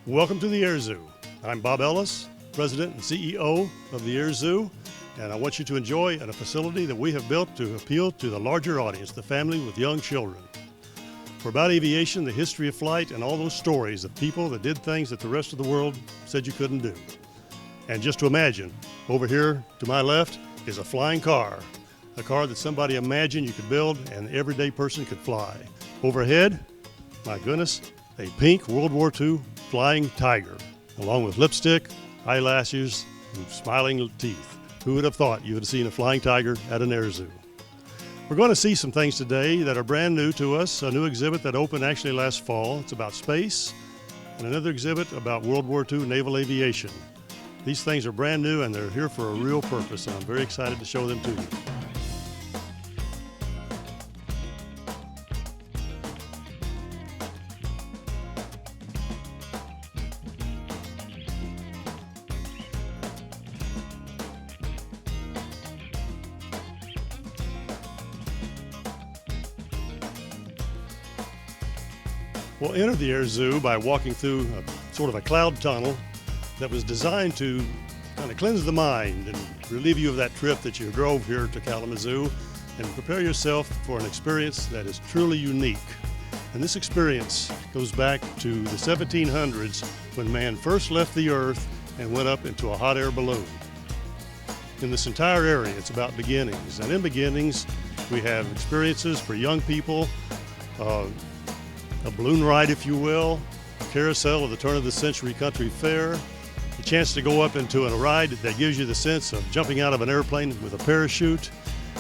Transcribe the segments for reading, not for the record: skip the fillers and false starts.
Welcome to the Air Zoo. I'm Bob Ellis, President and CEO of the Air Zoo, and I want you to enjoy a facility that we have built to appeal to the larger audience, the family with young children. We're about aviation, the history of flight, and all those stories of people that did things that the rest of the world said you couldn't do. And just to imagine, over here to my left is a flying car, a car that somebody imagined you could build and the everyday person could fly. Overhead, my goodness, a pink World War II flying tiger, along with lipstick, eyelashes, and smiling teeth. Who would have thought you would have seen a flying tiger at an air zoo? We're going to see some things today that are brand new to us, a new exhibit that opened actually last fall. It's about space, and another exhibit about World War II naval aviation. These things are brand new and they're here for a real purpose, and I'm very excited to show them to you. We'll enter the Air Zoo by walking through sort of a cloud tunnel that was designed to kind of cleanse the mind and relieve you of that trip that you drove here to Kalamazoo and prepare yourself for an experience that is truly unique. And this experience goes back to the 1700s when man first left the earth and went up into a hot air balloon. In this entire area, it's about beginnings. And in beginnings, we have experiences for young people, a balloon ride, if you will, a carousel of the turn of the century country fair, a chance to go up into a ride that gives you the sense of jumping out of an airplane with a parachute,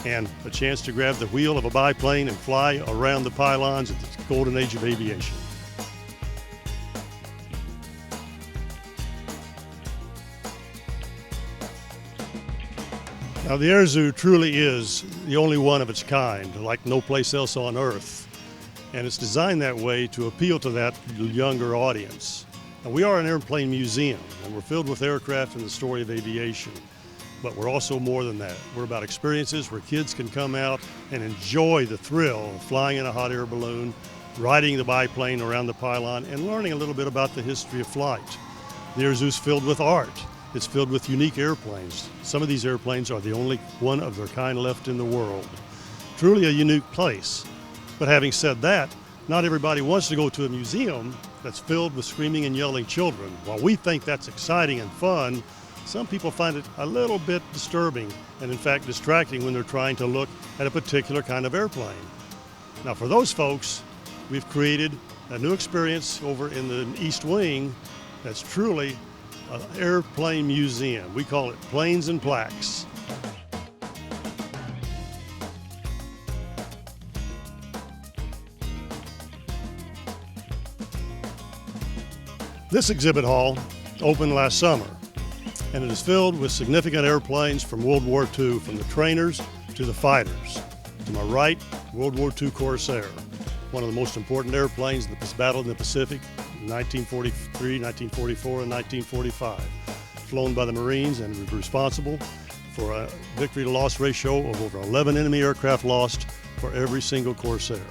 and a chance to grab the wheel of a biplane and fly around the pylons at the golden age of aviation. Now, the Air Zoo truly is the only one of its kind, like no place else on Earth. And it's designed that way to appeal to that younger audience. And we are an airplane museum, and we're filled with aircraft and the story of aviation. But we're also more than that. We're about experiences where kids can come out and enjoy the thrill of flying in a hot air balloon, riding the biplane around the pylon, and learning a little bit about the history of flight. The Air Zoo's filled with art. It's filled with unique airplanes. Some of these airplanes are the only one of their kind left in the world. Truly a unique place. But having said that, not everybody wants to go to a museum that's filled with screaming and yelling children. While we think that's exciting and fun, some people find it a little bit disturbing and in fact distracting when they're trying to look at a particular kind of airplane. Now for those folks, we've created a new experience over in the East Wing that's truly an airplane museum. We call it Planes and Plaques. This exhibit hall opened last summer, and it is filled with significant airplanes from World War II, from the trainers to the fighters. To my right, World War II Corsair, one of the most important airplanes in the battle in the Pacific in 1943, 1944, and 1945, flown by the Marines and was responsible for a victory to loss ratio of over 11 enemy aircraft lost for every single Corsair.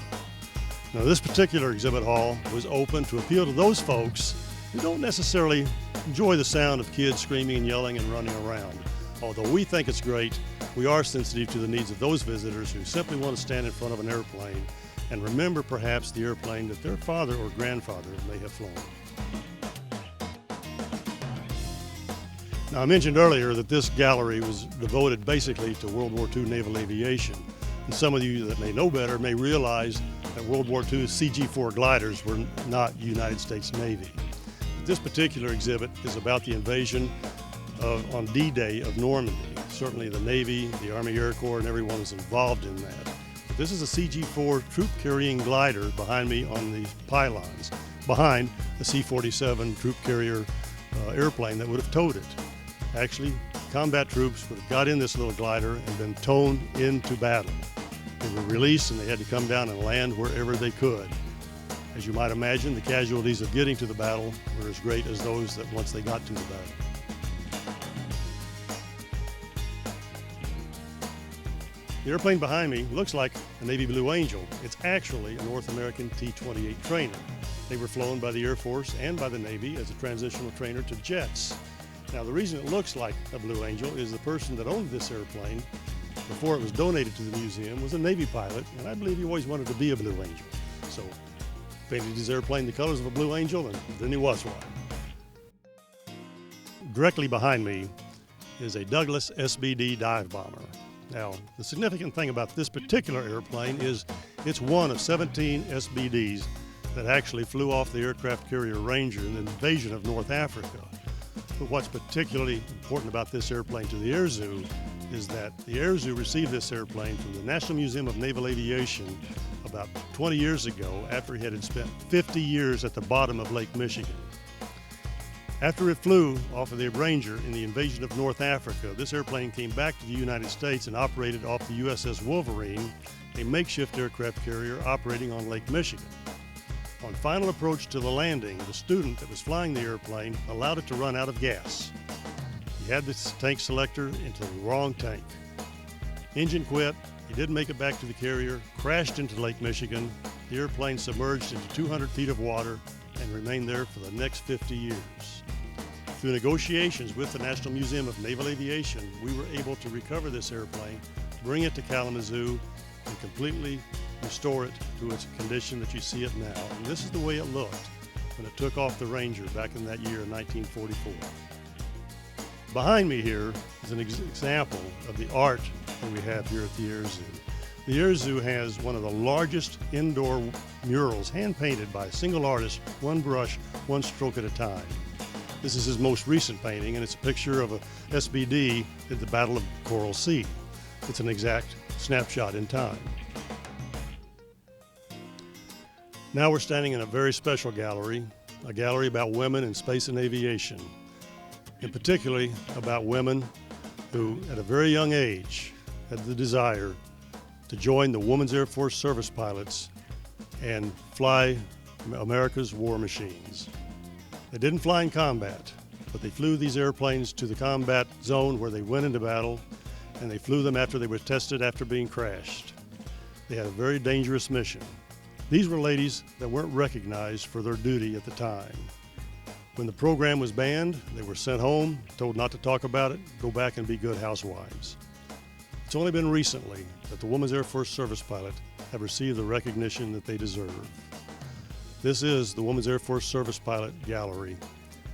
Now this particular exhibit hall was open to appeal to those folks who don't necessarily enjoy the sound of kids screaming and yelling and running around. Although we think it's great, we are sensitive to the needs of those visitors who simply want to stand in front of an airplane and remember perhaps the airplane that their father or grandfather may have flown. Now I mentioned earlier that this gallery was devoted basically to World War II naval aviation. And some of you that may know better may realize that World War II CG-4 gliders were not United States Navy. This particular exhibit is about the invasion on D-Day of Normandy. Certainly the Navy, the Army Air Corps, and everyone was involved in that. But this is a CG-4 troop-carrying glider behind me on the pylons, behind a C-47 troop carrier airplane that would have towed it. Actually, combat troops would have got in this little glider and been towed into battle. They were released and they had to come down and land wherever they could. As you might imagine, the casualties of getting to the battle were as great as those that once they got to the battle. The airplane behind me looks like a Navy Blue Angel. It's actually a North American T-28 trainer. They were flown by the Air Force and by the Navy as a transitional trainer to jets. Now, the reason it looks like a Blue Angel is the person that owned this airplane before it was donated to the museum was a Navy pilot, and I believe he always wanted to be a Blue Angel. So painted his airplane the colors of a Blue Angel, and then he was one. Directly behind me is a Douglas SBD dive bomber. Now, the significant thing about this particular airplane is it's one of 17 SBDs that actually flew off the aircraft carrier Ranger in the invasion of North Africa. But what's particularly important about this airplane to the Air Zoo is that the Air Zoo received this airplane from the National Museum of Naval Aviation about 20 years ago after it had spent 50 years at the bottom of Lake Michigan. After it flew off of the Ranger in the invasion of North Africa, this airplane came back to the United States and operated off the USS Wolverine, a makeshift aircraft carrier operating on Lake Michigan. On final approach to the landing, the student that was flying the airplane allowed it to run out of gas. He had this tank selector into the wrong tank. Engine quit, he didn't make it back to the carrier, crashed into Lake Michigan. The airplane submerged into 200 feet of water and remained there for the next 50 years. Through negotiations with the National Museum of Naval Aviation, we were able to recover this airplane, bring it to Kalamazoo, and completely restore it to its condition that you see it now. And this is the way it looked when it took off the Ranger back in that year in 1944. Behind me here is an example of the art that we have here at the Air Zoo. The Air Zoo has one of the largest indoor murals hand-painted by a single artist, one brush, one stroke at a time. This is his most recent painting, and it's a picture of a SBD at the Battle of Coral Sea. It's an exact snapshot in time. Now we're standing in a very special gallery, a gallery about women in space and aviation, and particularly about women who, at a very young age, had the desire to join the Women's Air Force Service Pilots and fly America's war machines. They didn't fly in combat, but they flew these airplanes to the combat zone where they went into battle, and they flew them after they were tested after being crashed. They had a very dangerous mission. These were ladies that weren't recognized for their duty at the time. When the program was banned, they were sent home, told not to talk about it, go back and be good housewives. It's only been recently that the Women's Air Force Service Pilot have received the recognition that they deserve. This is the Women's Air Force Service Pilot Gallery,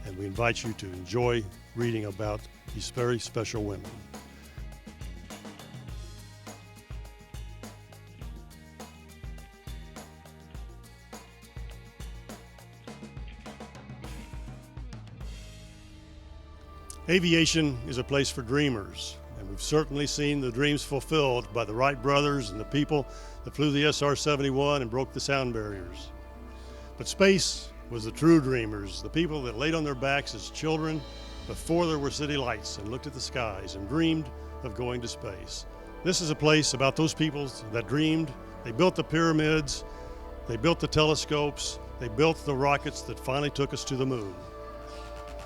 and we invite you to enjoy reading about these very special women. Aviation is a place for dreamers, and we've certainly seen the dreams fulfilled by the Wright brothers and the people that flew the SR-71 and broke the sound barriers. But space was the true dreamers, the people that laid on their backs as children before there were city lights and looked at the skies and dreamed of going to space. This is a place about those people that dreamed. They built the pyramids, they built the telescopes, they built the rockets that finally took us to the moon.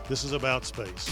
This is about space.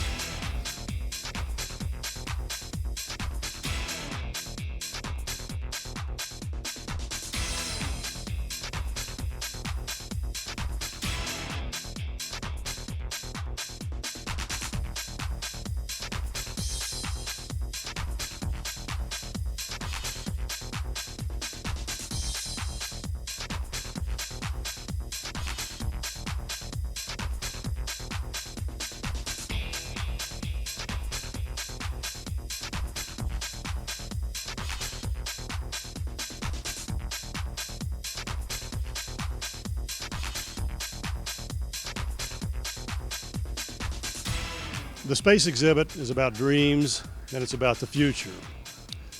The space exhibit is about dreams, and it's about the future.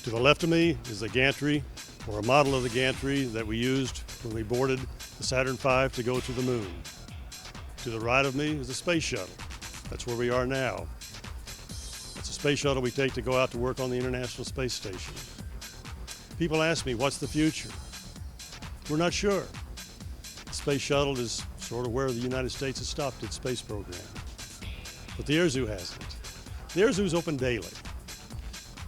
To the left of me is the gantry, or a model of the gantry that we used when we boarded the Saturn V to go to the moon. To the right of me is the space shuttle. That's where we are now. It's a space shuttle we take to go out to work on the International Space Station. People ask me, what's the future? We're not sure. The space shuttle is sort of where the United States has stopped its space program. But the Air Zoo hasn't. The Air Zoo is open daily,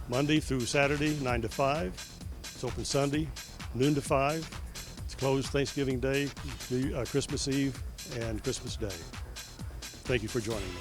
Monday through Saturday, 9 to 5. It's open Sunday, noon to 5. It's closed Thanksgiving Day, Christmas Eve, and Christmas Day. Thank you for joining me.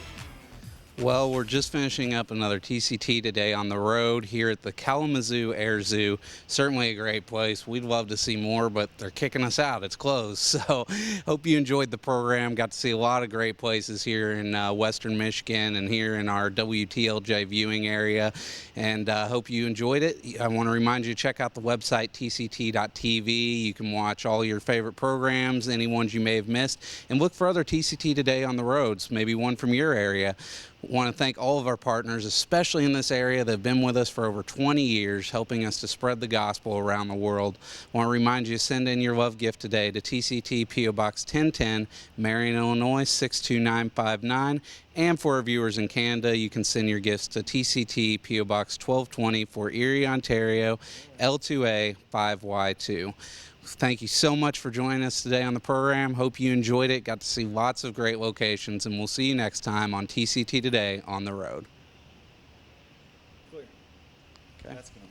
Well, we're just finishing up another TCT Today on the road here at the Kalamazoo Air Zoo. Certainly a great place. We'd love to see more, but they're kicking us out. It's closed. So hope you enjoyed the program. Got to see a lot of great places here in Western Michigan and here in our WTLJ viewing area. And hope you enjoyed it. I want to remind you to check out the website, tct.tv. You can watch all your favorite programs, any ones you may have missed, and look for other TCT Today on the roads, maybe one from your area. Want to thank all of our partners, especially in this area, that have been with us for over 20 years, helping us to spread the gospel around the world. Want to remind you to send in your love gift today to TCT P.O. Box 1010, Marion, Illinois 62959. And for our viewers in Canada, you can send your gifts to TCT P.O. Box 1220 for Erie, Ontario, L2A 5Y2. Thank you so much for joining us today on the program. Hope you enjoyed it. Got to see lots of great locations, and we'll see you next time on TCT Today on the road. Clear. Okay. That's good.